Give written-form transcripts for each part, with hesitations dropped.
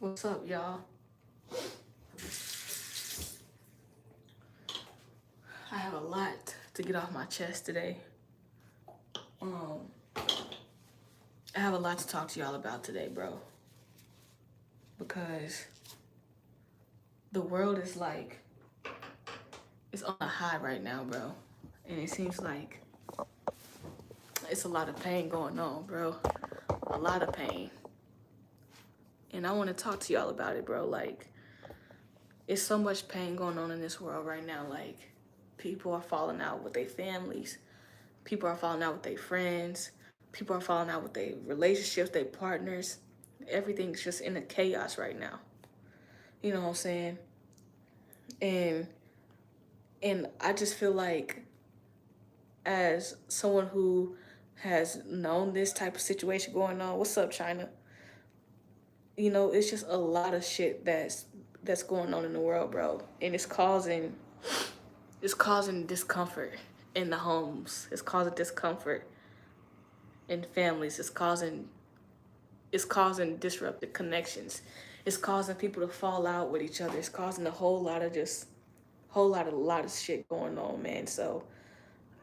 What's up, y'all? I have a lot to get off my chest today. Um, I have a lot to talk to y'all about today, bro. Because the world is like, it's on a high right now, bro. And it seems like it's a lot of pain going on, bro. A lot of pain. And I want to talk to y'all about it, bro. Like, it's so much pain going on in this world right now. Like, people are falling out with their families. People are falling out with their friends. People are falling out with their relationships, their partners. Everything's just in a chaos right now. You know what I'm saying? And I just feel like as someone who has known this type of situation going on, what's up, China? You know, it's just a lot of shit that's going on in the world, bro. And it's causing discomfort in the homes. It's causing discomfort in families. It's causing disrupted connections. It's causing people to fall out with each other. It's causing a lot of shit going on, man. So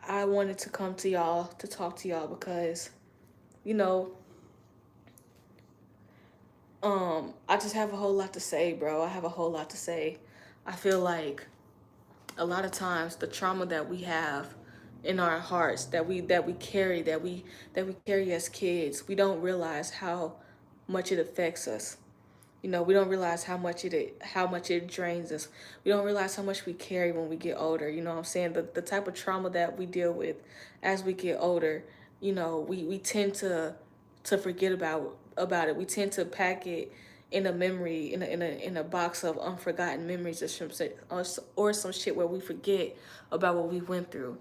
I wanted to come to y'all to talk to y'all because, you know, I just have a whole lot to say, bro. I have a whole lot to say. I feel like a lot of times the trauma that we have in our hearts that we carry as kids, we don't realize how much it affects us. You know, we don't realize how much it drains us. We don't realize how much we carry when we get older. You know what I'm saying? The type of trauma that we deal with as we get older, you know, we tend to forget about it. We tend to pack it in a memory in a box of unforgotten memories or some shit where we forget about what we went through.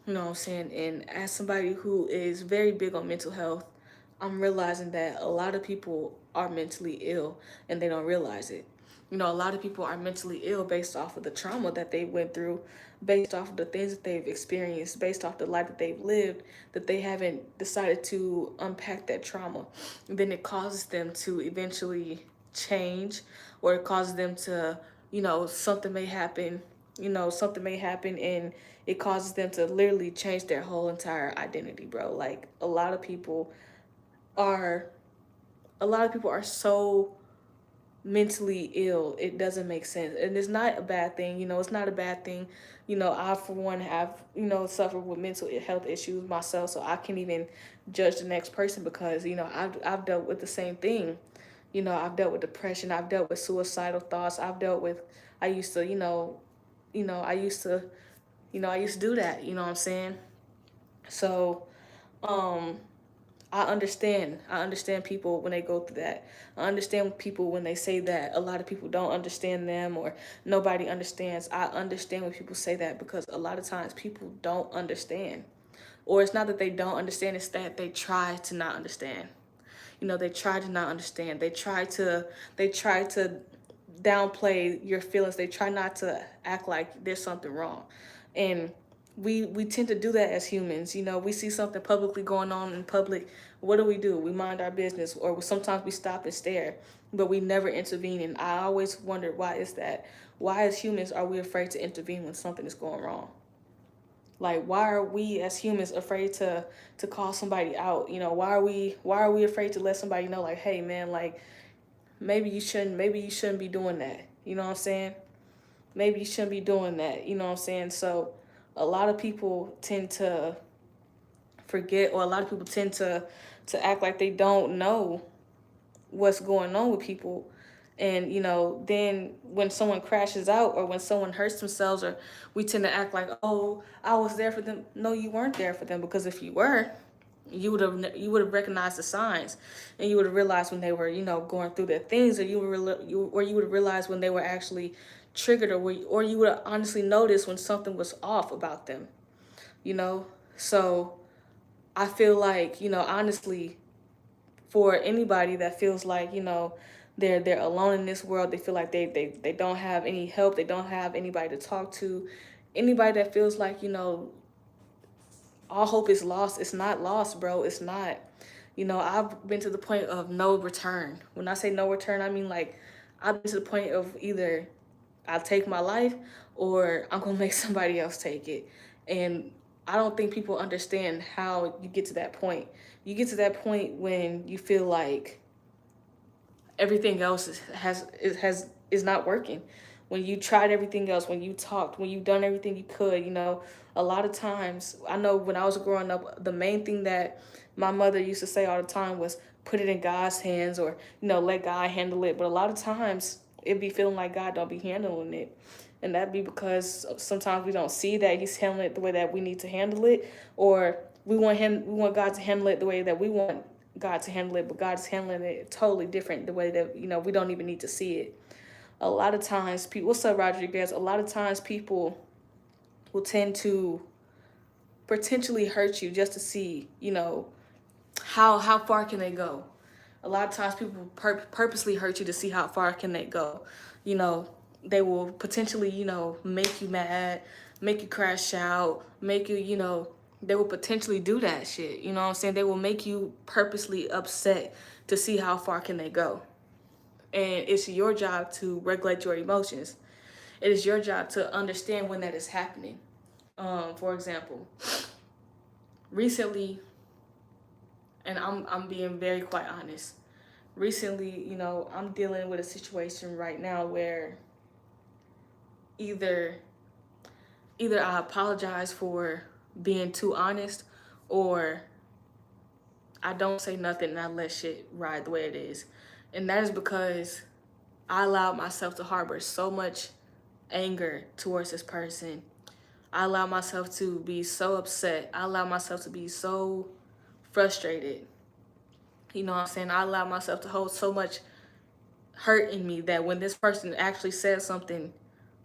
You know what I'm saying? And as somebody who is very big on mental health, I'm realizing that a lot of people are mentally ill and they don't realize it. You know, a lot of people are mentally ill based off of the trauma that they went through, based off of the things that they've experienced, based off the life that they've lived, that they haven't decided to unpack that trauma. And then it causes them to eventually change, or it causes them to, you know, something may happen and it causes them to literally change their whole entire identity, bro. Like are a lot of people are so mentally ill, it doesn't make sense. And it's not a bad thing, you know, it's not a bad thing. You know, I for one have, you know, suffered with mental health issues myself, so I can't even judge the next person because, you know, I've dealt with the same thing. You know, I've dealt with depression, I've dealt with suicidal thoughts, I've dealt with I used to, you know, I used to do that, you know what I'm saying? So, um I understand. I understand people when they go through that. I understand people when they say that a lot of people don't understand them or nobody understands. I understand when people say that because a lot of times people don't understand. Or it's not that they don't understand, it's that they try to not understand. You know, they try to not understand. They try to downplay your feelings. They try not to act like there's something wrong. And we tend to do that as humans. You know, we see something publicly going on in public. What do? We mind our business, or sometimes we stop and stare, but we never intervene. And I always wondered, why is that? Why, as humans, are we afraid to intervene when something is going wrong? Like, why are we as humans afraid to call somebody out? You know, why are we afraid to let somebody know, like, hey man, like, maybe you shouldn't be doing that. You know what I'm saying? Maybe you shouldn't be doing that. You know what I'm saying? So a lot of people tend to forget, or a lot of people tend to act like they don't know what's going on with people. And, you know, then when someone crashes out or when someone hurts themselves, or we tend to act like, oh, I was there for them. No, you weren't there for them, because if you were, you would have recognized the signs, and you would have realized when they were, you know, going through their things, or you would have realized when they were actually triggered, or you would have honestly noticed when something was off about them, you know. So I feel like, you know, honestly, for anybody that feels like, you know, they're alone in this world, they feel like they don't have any help, they don't have anybody to talk to, anybody that feels like, you know, all hope is lost, it's not lost, bro. It's not. You know, I've been to the point of no return. When I say no return, I mean like I've been to the point of either I take my life or I'm gonna make somebody else take it. And I don't think people understand how you get to that point. You get to that point when you feel like everything else is not working. When you tried everything else, when you talked, when you've done everything you could, a lot of times, I know when I was growing up, the main thing that my mother used to say all the time was put it in God's hands, or let God handle it. But a lot of times it be feeling like God don't be handling it. And that be because sometimes we don't see that he's handling it the way that we need to handle it, or we want God to handle it the way that we want God to handle it, but God is handling it totally different, the way that we don't even need to see it. A lot of times people, what's up, Rodriguez? A lot of times people will tend to potentially hurt you just to see, how far can they go. A lot of times people purposely hurt you to see how far can they go. You know, they will potentially, make you mad, make you crash out, make you, they will potentially do that shit. You know what I'm saying? They will make you purposely upset to see how far can they go. And it's your job to regulate your emotions. It is your job to understand when that is happening. For example, recently, and I'm being very quite honest. Recently, I'm dealing with a situation right now where either either I apologize for being too honest, or I don't say nothing and I let shit ride the way it is. And that is because I allowed myself to harbor so much anger towards this person. I allow myself to be so upset. I allow myself to be so frustrated. You know what I'm saying? I allow myself to hold so much hurt in me that when this person actually said something,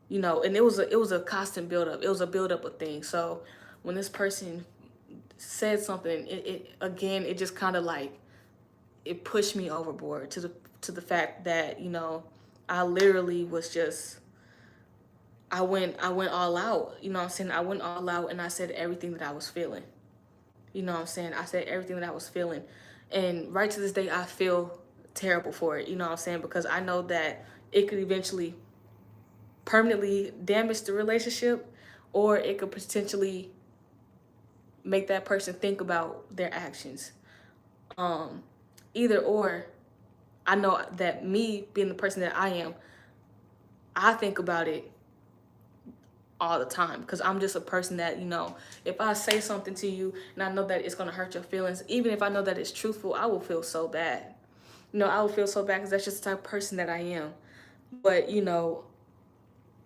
and it was a constant buildup. It was a buildup of things. So when this person said something, it again, it just kind of like it pushed me overboard to the fact that I literally was just I went all out. You know what I'm saying? I went all out and I said everything that I was feeling. You know what I'm saying? I said everything that I was feeling. And right to this day, I feel terrible for it. You know what I'm saying? Because I know that it could eventually permanently damage the relationship, or it could potentially make that person think about their actions. Either or, I know that me being the person that I am, I think about it all the time, because I'm just a person that, if I say something to you and I know that it's going to hurt your feelings, even if I know that it's truthful, I will feel so bad. I will feel so bad because that's just the type of person that I am. But,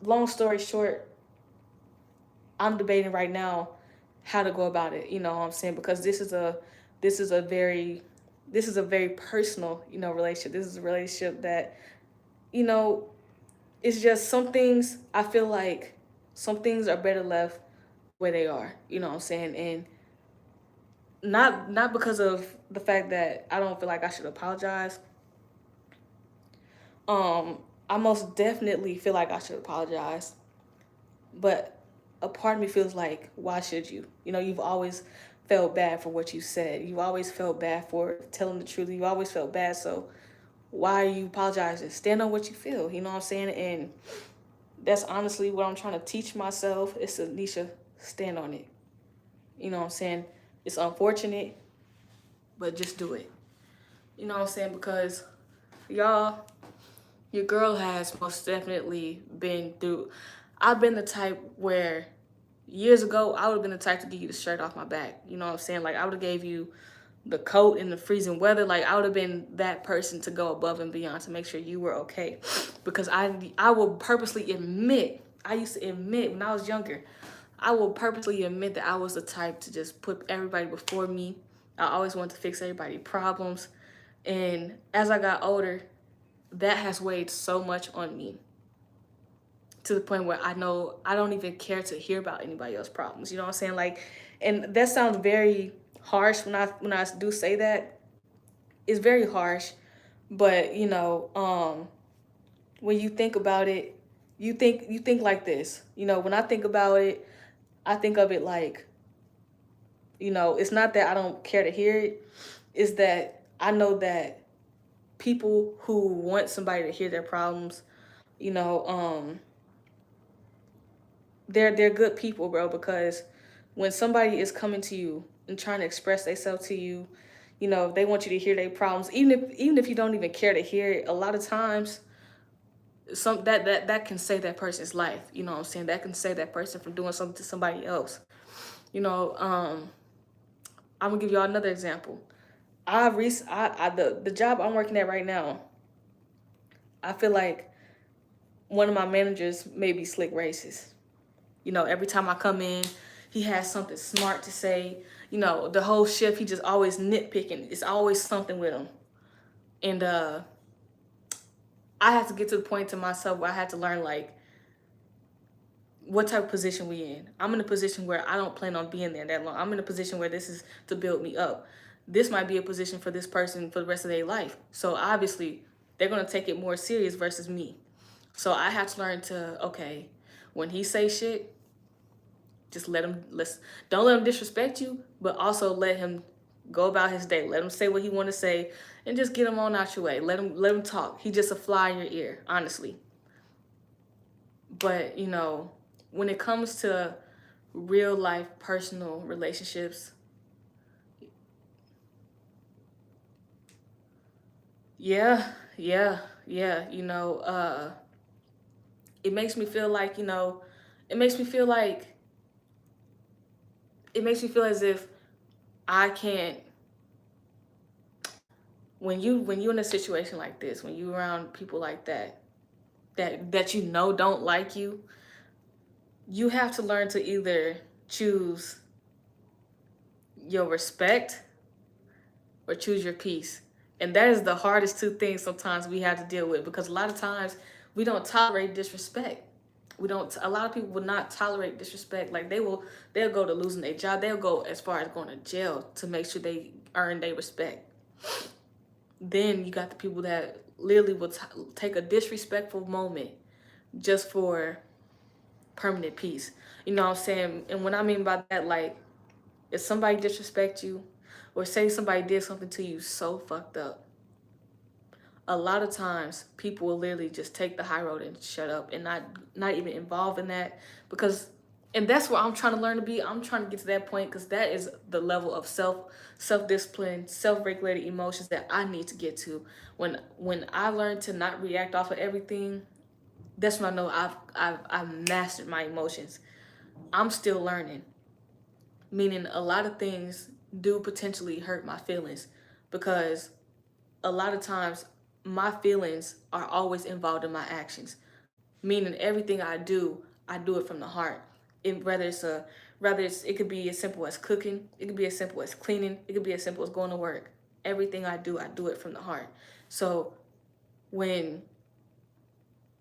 long story short, I'm debating right now how to go about it, you know what I'm saying? Because this is a very personal, relationship. This is a relationship that, you know, it's just some things I feel like some things are better left where they are, you know what I'm saying? And not because of the fact that I don't feel like I should apologize. I most definitely feel like I should apologize. But a part of me feels like, why should you? You've always felt bad for what you said. You've always felt bad for telling the truth. You've always felt bad. So why are you apologizing? Stand on what you feel. You know what I'm saying? And that's honestly what I'm trying to teach myself is to, Nisha, stand on it. You know what I'm saying? It's unfortunate, but just do it. You know what I'm saying? Because y'all, your girl has most definitely been through. I've been the type where years ago I would have been the type to give you the shirt off my back. You know what I'm saying? Like I would have gave you the coat in the freezing weather. Like I would have been that person to go above and beyond to make sure you were okay. Because I will purposely admit, I used to admit when I was younger, I will purposely admit that I was the type to just put everybody before me. I always wanted to fix everybody's problems. And as I got older, that has weighed so much on me to the point where I know I don't even care to hear about anybody else's problems. You know what I'm saying? Like, and that sounds very harsh when I do say that. It's very harsh, but when you think about it, you think like this. When I think about it, I think of it like, it's not that I don't care to hear it. It's that I know that people who want somebody to hear their problems, you know, they're good people, bro, because when somebody is coming to you and trying to express themselves to you, you know, they want you to hear their problems, even if you don't even care to hear it. A lot of times, that can save that person's life. You know what I'm saying? That can save that person from doing something to somebody else. You know, I'm gonna give y'all another example. The job I'm working at right now, I feel like one of my managers may be slick racist. You know, every time I come in, he has something smart to say. You know, the whole shift, he just always nitpicking. It's always something with him. And I had to get to the point to myself where I had to learn, like, what type of position we in. I'm in a position where I don't plan on being there that long. I'm in a position where this is to build me up. This might be a position for this person for the rest of their life. So obviously, they're gonna take it more serious versus me. So I had to learn to, okay, when he say shit, just don't let him disrespect you, but also let him go about his day. Let him say what he want to say, and just get him on out your way. Let him talk. He just a fly in your ear, honestly. But you know, when it comes to real life personal relationships, yeah. You know, it makes me feel like, you know, it makes me feel like it makes me feel as if I can't. When you in a situation like this, when you around people like that you know don't like you, you have to learn to either choose your respect or choose your peace. And that is the hardest two things sometimes we have to deal with, because a lot of times we don't tolerate disrespect. We don't A lot of people will not tolerate disrespect. Like they'll go to losing their job. They'll go as far as going to jail to make sure they earn their respect. Then you got the people that literally will take a disrespectful moment just for permanent peace. You know what I'm saying? And what I mean by that, like, if somebody disrespect you or say somebody did something to you so fucked up, a lot of times people will literally just take the high road and shut up and not even involved in that, because and that's where I'm trying to learn to be. I'm trying to get to that point, because that is the level of self-discipline, self-regulated emotions that I need to get to. When I learn to not react off of everything, that's when I know I've mastered my emotions. I'm still learning, meaning a lot of things do potentially hurt my feelings, because a lot of times my feelings are always involved in my actions, meaning everything I do it from the heart. And it could be as simple as cooking, it could be as simple as cleaning, it could be as simple as going to work. Everything I do it from the heart. So when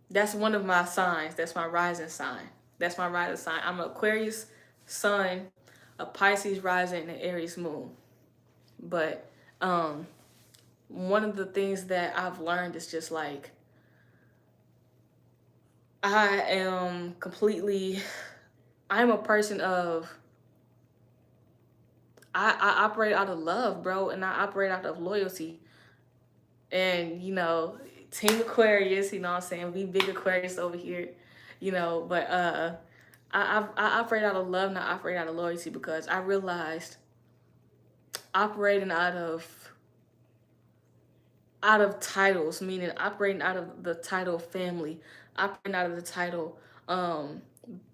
that's one of my signs, that's my rising sign. That's my rising sign. I'm an Aquarius sun, a Pisces rising, and an Aries moon. But one of the things that I've learned is just like, I'm a person of, I operate out of love, bro, and I operate out of loyalty. And, you know, Team Aquarius, you know what I'm saying? We big Aquarius over here, you know, but I operate out of love, not operate out of loyalty, because I realized operating out of titles, meaning operating out of the title family, operating out of the title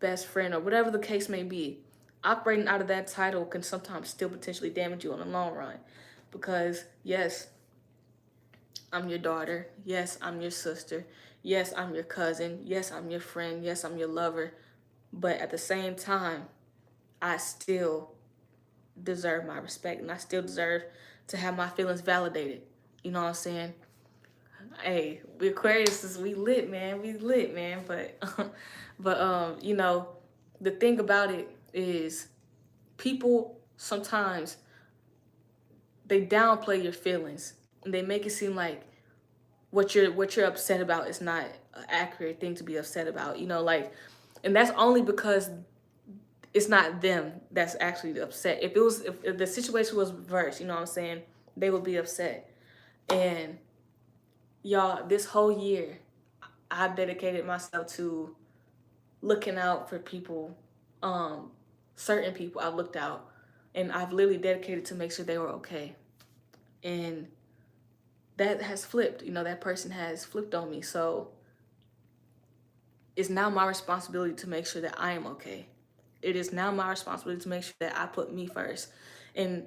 best friend, or whatever the case may be. Operating out of that title can sometimes still potentially damage you in the long run. Because yes, I'm your daughter. Yes, I'm your sister. Yes, I'm your cousin. Yes, I'm your friend. Yes, I'm your lover. But at the same time, I still deserve my respect, and I still deserve to have my feelings validated. You know what I'm saying? Hey, we Aquarius, we lit, man. We lit, man. But you know, the thing about it is, people sometimes they downplay your feelings, and they make it seem like what you're upset about is not an accurate thing to be upset about. You know, like, and that's only because it's not them that's actually upset. If the situation was reversed, you know what I'm saying, they would be upset. And Y'all, this whole year, I've dedicated myself to looking out for people, um, certain people I've looked out, and I've literally dedicated to make sure they were okay. And that has flipped. That person has flipped on me. So it's now my responsibility to make sure that I am okay. It is now my responsibility to make sure that I put me first. And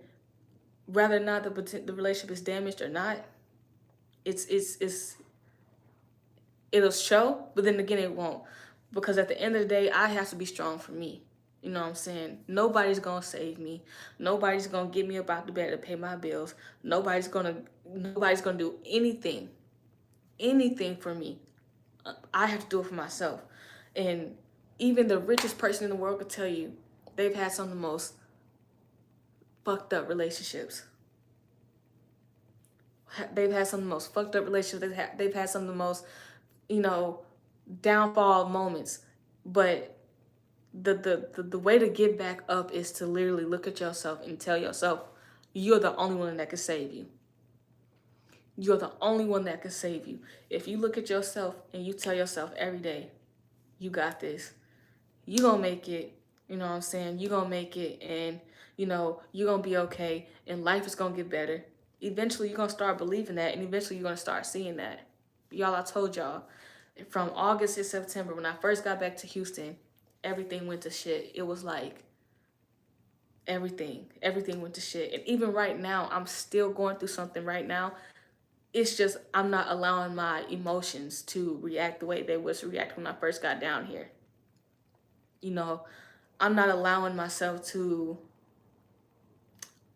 whether or not the relationship is damaged or not, it's it'll show, but then again it won't. Because at the end of the day, I have to be strong for me. You know what I'm saying? Nobody's gonna save me. Nobody's gonna get me up out the bed to pay my bills. Nobody's gonna do anything for me. I have to do it for myself. And even the richest person in the world could tell you they've had some of the most fucked up relationships. They've had some of the most fucked up relationships. They've had some of the most, you know, downfall moments. But the way to get back up is to literally look at yourself and tell yourself, you're the only one that can save you. You're the only one that can save you. If you look at yourself and you tell yourself every day, you got this, you gonna make it. You know what I'm saying? You gonna make it, and you gonna be okay, and life is gonna get better. Eventually you're gonna start believing that, and eventually you're gonna start seeing that. Y'all, I told y'all, from August to September, when I first got back to Houston, everything went to shit. It was like everything went to shit. And even right now, I'm still going through something right now. It's just I'm not allowing my emotions to react the way they was react when I first got down here. You know, I'm not allowing myself to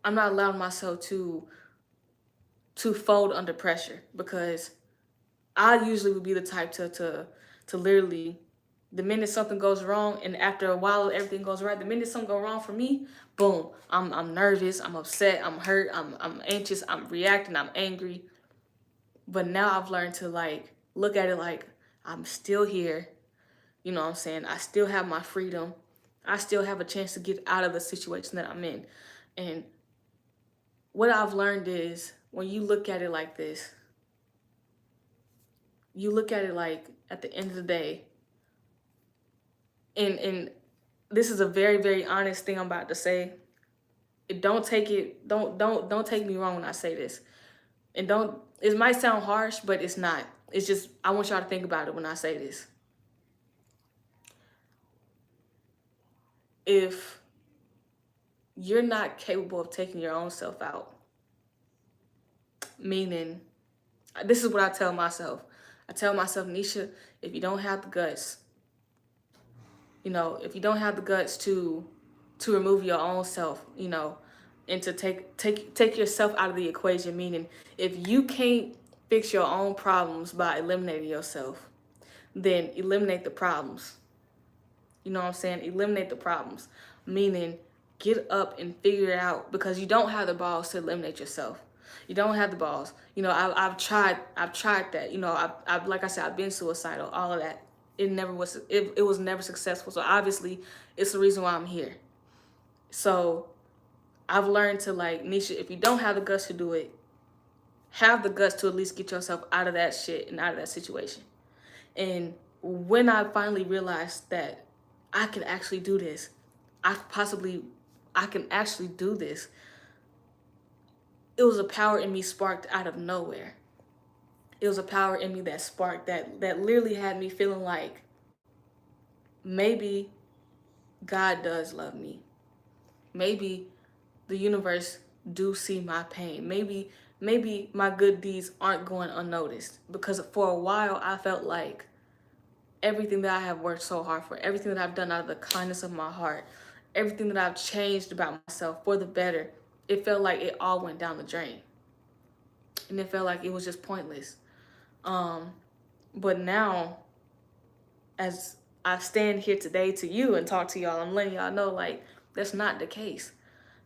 I'm not allowing myself to fold under pressure, because I usually would be the type to literally, the minute something goes wrong and after a while everything goes right, the minute something go wrong for me, boom, I'm nervous, I'm upset, I'm hurt, I'm anxious, I'm reacting, I'm angry. But now I've learned to like look at it like I'm still here. You know what I'm saying? I still have my freedom. I still have a chance to get out of the situation that I'm in. And what I've learned is when you look at it like this, you look at it like at the end of the day, and this is a very, very honest thing I'm about to say. Don't take it, don't take me wrong when I say this. And don't, it might sound harsh, but it's not. It's just I want y'all to think about it when I say this. If you're not capable of taking your own self out, meaning, this is what I tell myself. I tell myself, Nisha, if you don't have the guts, if you don't have the guts to remove your own self, and to take yourself out of the equation, meaning if you can't fix your own problems by eliminating yourself, then eliminate the problems. You know what I'm saying? Eliminate the problems, meaning get up and figure it out, because you don't have the balls to eliminate yourself. You don't have the balls. I've tried that. I've like I said, I've been suicidal, all of that. It was never successful. So obviously it's the reason why I'm here. So I've learned to, like, Nisha, if you don't have the guts to do it, have the guts to at least get yourself out of that shit and out of that situation. And when I finally realized that I can actually do this, I can actually do this, it was a power in me sparked out of nowhere. It was a power in me that sparked, that literally had me feeling like maybe God does love me. Maybe the universe do see my pain. Maybe my good deeds aren't going unnoticed, because for a while I felt like everything that I have worked so hard for, everything that I've done out of the kindness of my heart, everything that I've changed about myself for the better, it felt like it all went down the drain. And it felt like it was just pointless. But now, as I stand here today to you and talk to y'all, I'm letting y'all know, like, that's not the case.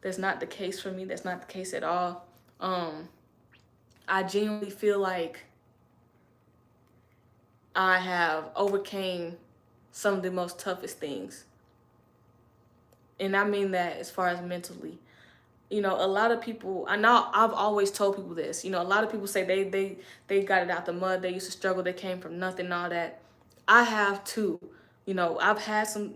That's not the case for me. That's not the case at all. I genuinely feel like I have overcame some of the most toughest things. And I mean that as far as mentally. A lot of people, I know I've always told people this, a lot of people say they got it out the mud, they used to struggle, they came from nothing, all that. I have too. I've had some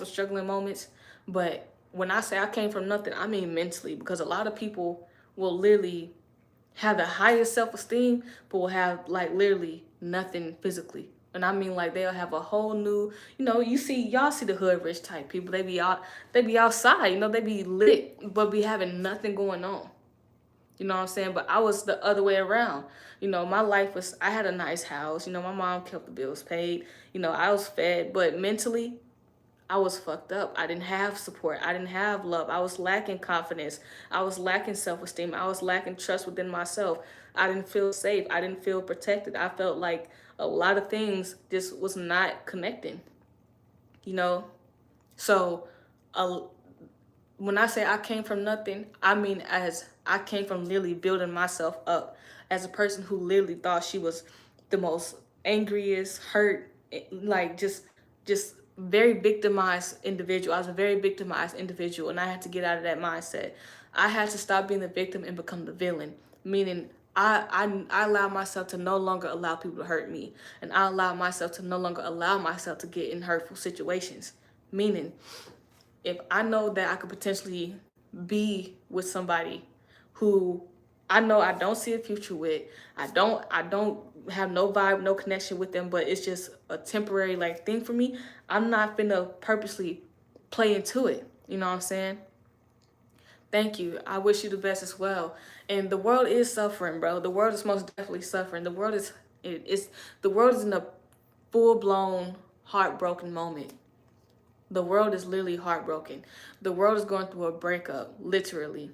struggling moments, but when I say I came from nothing, I mean mentally, because a lot of people will literally have the highest self-esteem but will have like literally nothing physically. And I mean, like, they'll have a whole new, y'all see the hood rich type people, they be outside, they be lit but be having nothing going on. You know what I'm saying? But I was the other way around. My life was, I had a nice house, my mom kept the bills paid, I was fed, but mentally I was fucked up. I didn't have support. I didn't have love. I was lacking confidence. I was lacking self esteem. I was lacking trust within myself. I didn't feel safe. I didn't feel protected. I felt like a lot of things just was not connecting, you know? So, uh, when I say I came from nothing, I mean as I came from literally building myself up as a person who literally thought she was the most angriest, hurt, like just very victimized individual. I was a very victimized individual, and I had to get out of that mindset. I had to stop being the victim and become the villain, meaning I allow myself to no longer allow people to hurt me, and I allow myself to no longer allow myself to get in hurtful situations, meaning if I know that I could potentially be with somebody who I know I don't see a future with, I don't have no vibe, no connection with them, but it's just a temporary like thing for me, I'm not finna purposely play into it. You know what I'm saying? Thank you. I wish you the best as well. And the world is suffering, bro. The world is most definitely suffering. The world is in a full blown heartbroken moment. The world is literally heartbroken. The world is going through a breakup, literally.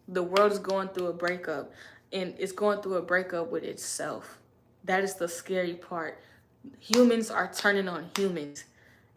The world is going through a breakup, and it's going through a breakup with itself. That is the scary part. Humans are turning on humans,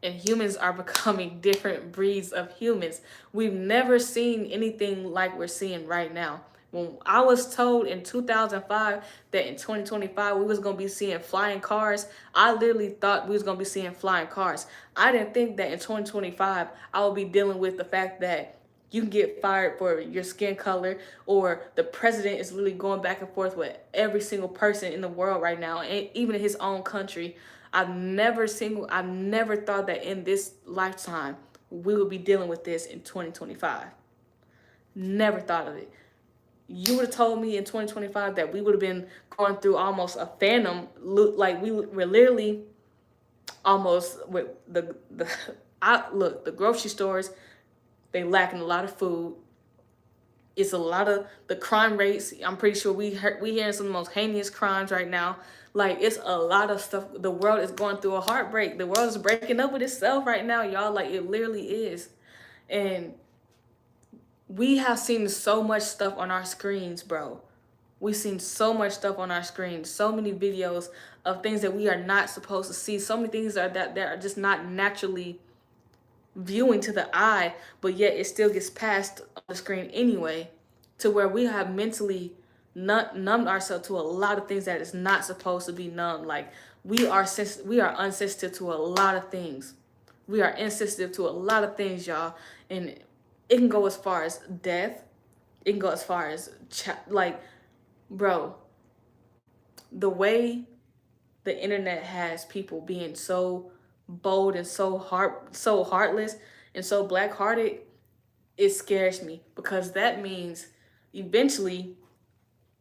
and humans are becoming different breeds of humans. We've never seen anything like we're seeing right now. When I was told in 2005 that in 2025 we was going to be seeing flying cars, I literally thought we was going to be seeing flying cars. I didn't think that in 2025 I would be dealing with the fact that you can get fired for your skin color, or the president is really going back and forth with every single person in the world right now, and even in his own country. I've never thought that in this lifetime we would be dealing with this in 2025. Never thought of it. You would have told me in 2025 that we would have been going through almost a phantom look, like we were literally almost with the I look, the grocery stores, they lacking a lot of food. It's a lot of the crime rates. I'm pretty sure we hearing some of the most heinous crimes right now. Like, it's a lot of stuff. The world is going through a heartbreak. The world is breaking up with itself right now, y'all. Like, it literally is. And we have seen so much stuff on our screens, bro. We've seen so much stuff on our screens, so many videos of things that we are not supposed to see. So many things that are just not naturally viewing to the eye, but yet it still gets passed on the screen anyway, to where we have mentally numbed ourselves to a lot of things that is not supposed to be numb. Like, we are unsensitive to a lot of things. We are insensitive to a lot of things, y'all, and it can go as far as death. It can go as far as like, bro, the way the internet has people being so bold and so heartless and so black-hearted, it scares me, because that means eventually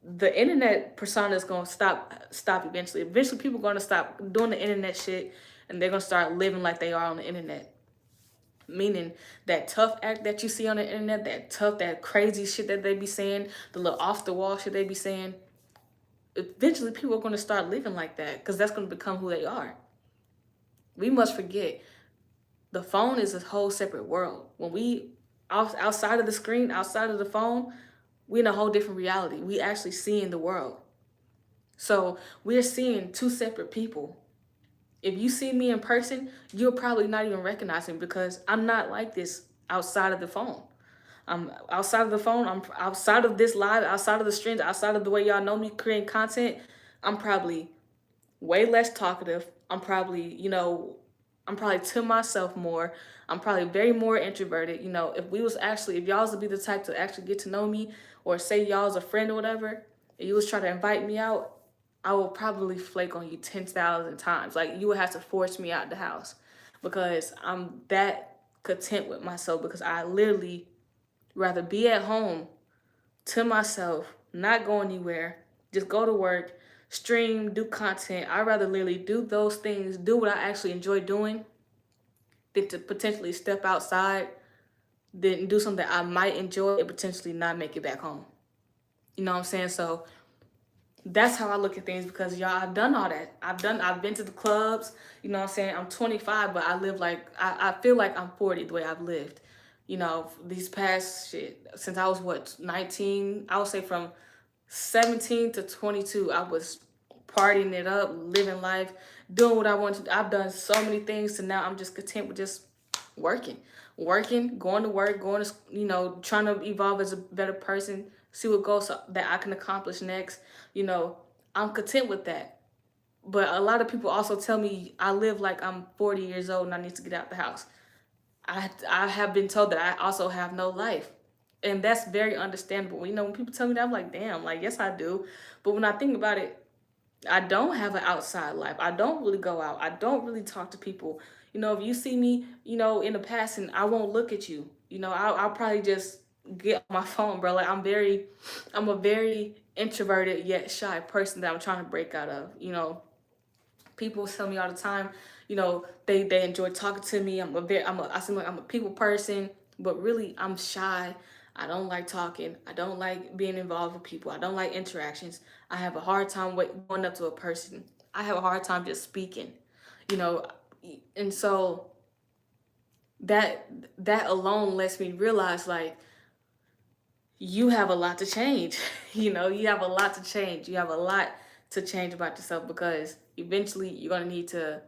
the internet persona is going to stop eventually people are going to stop doing the internet shit, and they're going to start living like they are on the internet, meaning that tough act that you see on the internet, that crazy shit that they be saying, the little off the wall shit they be saying, eventually people are going to start living like that, because that's going to become who they are. We must forget, the phone is a whole separate world. When we outside of the screen, outside of the phone, we're in a whole different reality. We actually seeing the world. So we're seeing two separate people. If you see me in person, you'll probably not even recognize me, because I'm not like this outside of the phone. I'm outside of the phone. I'm outside of this live, outside of the streams, outside of the way y'all know me creating content. I'm probably way less talkative. I'm probably, I'm probably to myself more. I'm probably very more introverted. You know, if y'all was to be the type to actually get to know me, or say y'all was a friend or whatever, and you was trying to invite me out, I will probably flake on you 10,000 times. Like, you would have to force me out the house, because I'm that content with myself, because I literally rather be at home to myself, not go anywhere, just go to work, stream, do content. I'd rather literally do those things, do what I actually enjoy doing, than to potentially step outside, than do something I might enjoy and potentially not make it back home. You know what I'm saying? So that's how I look at things, because y'all, I've done all that. I've been to the clubs, you know what I'm saying? I'm 25, but I live like, I feel like I'm 40 the way I've lived. You know, these past shit, since I was what, 19, I would say from 17 to 22, I was partying it up, living life, doing what I wanted to. I've done so many things, so now I'm just content with just working, going to work, going to, trying to evolve as a better person, see what goals that I can accomplish next. You know, I'm content with that. But a lot of people also tell me I live like I'm 40 years old and I need to get out the house. I have been told that I also have no life. And that's very understandable. You know, when people tell me that, I'm like, damn, like, yes, I do. But when I think about it, I don't have an outside life. I don't really go out. I don't really talk to people. You know, if you see me, in the past, and I won't look at you. You know, I'll probably just get on my phone, bro. Like, I'm a very introverted yet shy person that I'm trying to break out of. You know, people tell me all the time, they enjoy talking to me. I seem like I'm a people person, but really I'm shy. I don't like talking. I don't like being involved with people. I don't like interactions. I have a hard time going up to a person. I have a hard time just speaking, you know, and so that that alone lets me realize, like, you have a lot to change. You have a lot to change. You have a lot to change about yourself, because eventually you're going to need to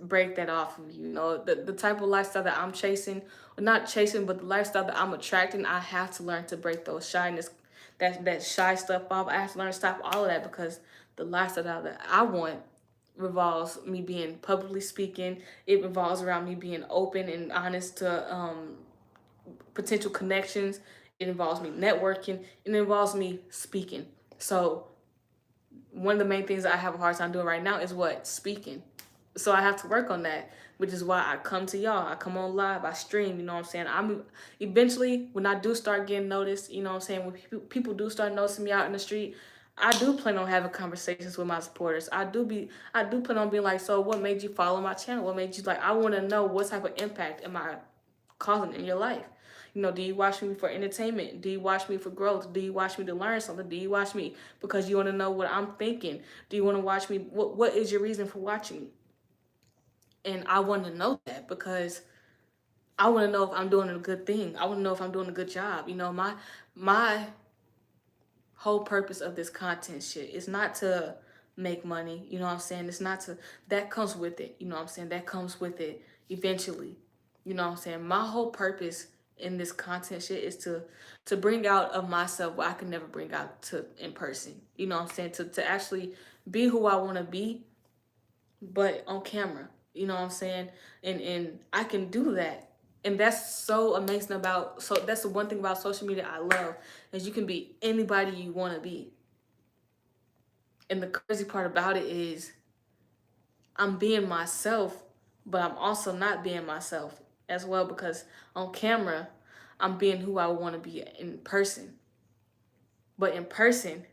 break that off of you. You know, the type of lifestyle that I'm chasing, or not chasing, but the lifestyle that I'm attracting, I have to learn to break those shyness, that shy stuff off. I have to learn to stop all of that, because the lifestyle that I want revolves me being publicly speaking. It revolves around me being open and honest to potential connections. It involves me networking. It involves me speaking. So one of the main things I have a hard time doing right now is what? Speaking. So I have to work on that, which is why I come to y'all. I come on live, I stream, you know what I'm saying? I'm eventually, when I do start getting noticed, you know what I'm saying, when people do start noticing me out in the street, I do plan on having conversations with my supporters. I do plan on being like, so what made you follow my channel? What made you, like, I want to know what type of impact am I causing in your life? You know, do you watch me for entertainment? Do you watch me for growth? Do you watch me to learn something? Do you watch me because you want to know what I'm thinking? Do you want to watch me? What is your reason for watching me? And I want to know that, because I want to know if I'm doing a good thing. I want to know if I'm doing a good job. You know, my whole purpose of this content shit is not to make money. You know what I'm saying? It's not to, that comes with it. You know what I'm saying? That comes with it eventually. You know what I'm saying? My whole purpose in this content shit is to bring out of myself what I can never bring out to in person. You know what I'm saying? To actually be who I want to be, but on camera. You know what I'm saying? And I can do that. And that's so amazing about, so that's the one thing about social media I love, is you can be anybody you want to be. And the crazy part about it is I'm being myself, but I'm also not being myself as well, because on camera, I'm being who I want to be in person. But in person,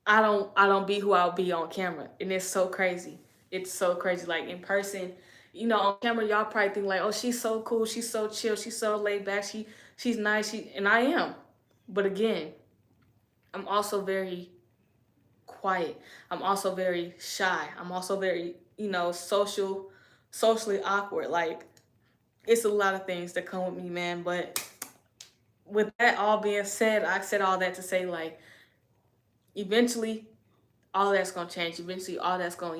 I don't be who I'll be on camera. And it's so crazy. It's so crazy. Like, in person, on camera, y'all probably think like, oh, she's so cool, she's so chill, she's so laid back, she's nice, and I am. But again, I'm also very quiet. I'm also very shy. I'm also very, socially awkward. Like, it's a lot of things that come with me, man. But with that all being said, I said all that to say, like, eventually all that's gonna change. Eventually all that's gonna,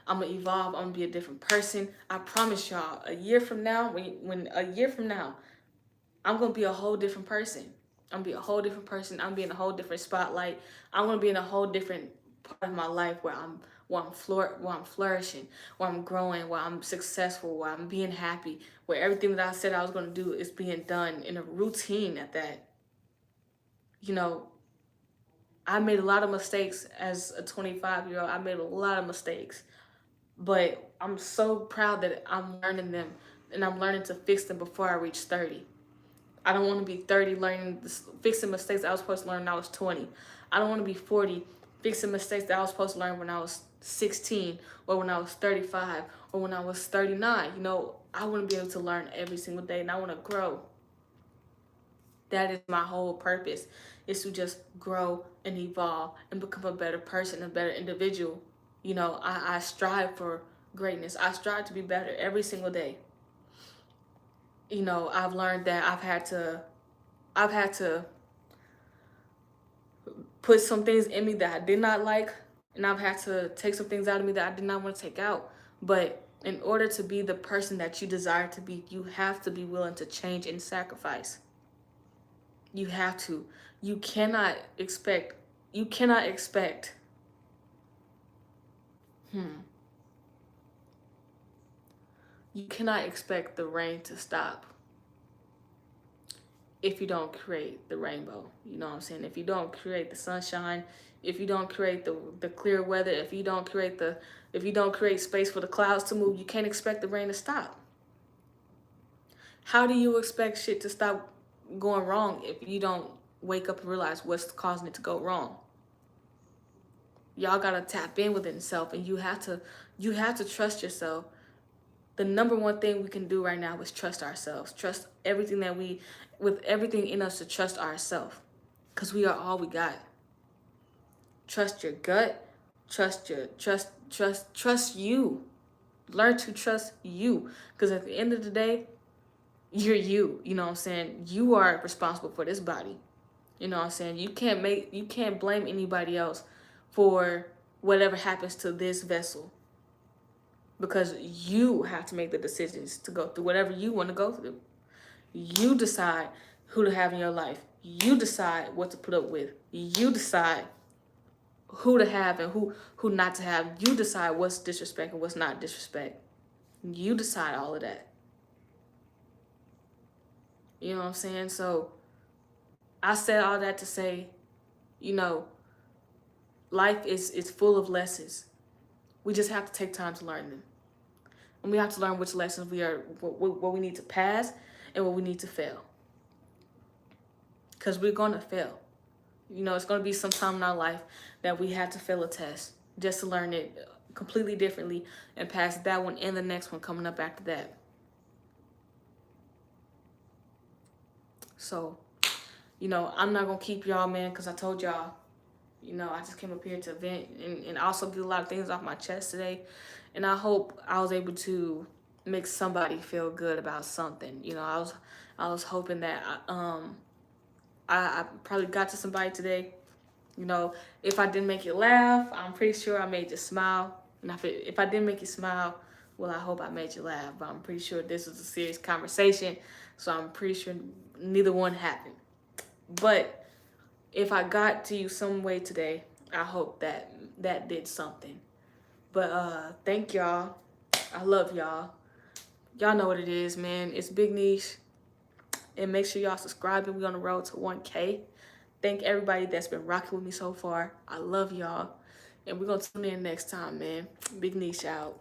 I'm gonna evolve. I'm gonna be a different person. I promise y'all, a year from now, when a year from now, I'm gonna be a whole different person. I'm gonna be a whole different person. I'm gonna be in a whole different spotlight. I'm gonna be in a whole different part of my life where I'm flourishing, where I'm growing, where I'm successful, where I'm being happy, where everything that I said I was going to do is being done in a routine at that. You know, I made a lot of mistakes as a 25-year-old. I made a lot of mistakes, but I'm so proud that I'm learning them and I'm learning to fix them before I reach 30. I don't want to be 30 learning, fixing mistakes that I was supposed to learn when I was 20. I don't want to be 40 fixing mistakes that I was supposed to learn when I was 16 or when I was 35 or when I was 39. You know, I want to be able to learn every single day and I want to grow. That is my whole purpose, is to just grow and evolve and become a better person, a better individual. You know, I strive for greatness. I strive to be better every single day. You know, I've learned that I've had to put some things in me that I did not like, and I've had to take some things out of me that I did not want to take out. But in order to be the person that you desire to be, you have to be willing to change and sacrifice. You have to. You cannot expect, you cannot expect, you cannot expect the rain to stop if you don't create the rainbow. You know what I'm saying? If you don't create the sunshine, if you don't create the clear weather, if you don't create space for the clouds to move, you can't expect the rain to stop. How do you expect shit to stop going wrong if you don't wake up and realize what's causing it to go wrong? Y'all gotta tap in within self, and you have to trust yourself. The number one thing we can do right now is trust ourselves. Trust everything with everything in us, to trust ourselves, because we are all we got. Trust your gut. Trust you. Learn to trust you, because at the end of the day, you're you. You know what I'm saying? You are responsible for this body. You know what I'm saying? You can't blame anybody else for whatever happens to this vessel, because you have to make the decisions to go through whatever you want to go through. You decide who to have in your life. You decide what to put up with. You decide who to have and who not to have. You decide what's disrespect and what's not disrespect. You decide all of that. You know what I'm saying? So I said all that to say, you know, life is full of lessons. We just have to take time to learn them. And we have to learn which lessons what we need to pass and what we need to fail. Because we're going to fail. You know, it's going to be some time in our life that we have to fail a test just to learn it completely differently and pass that one and the next one coming up after that. So, you know, I'm not going to keep y'all, man, because I told y'all, you know, I just came up here to vent and also get a lot of things off my chest today. And I hope I was able to make somebody feel good about something. You know, I was hoping that I probably got to somebody today. You know, if I didn't make you laugh, I'm pretty sure I made you smile. And if I didn't make you smile, well, I hope I made you laugh. But I'm pretty sure this was a serious conversation, so I'm pretty sure neither one happened. But if I got to you some way today, I hope that did something. But thank y'all. I love y'all. Y'all know what it is, man. It's Biggneish. And make sure y'all subscribing. We're on the road to 1K. Thank everybody that's been rocking with me so far. I love y'all. And we're going to tune in next time, man. Biggneish out.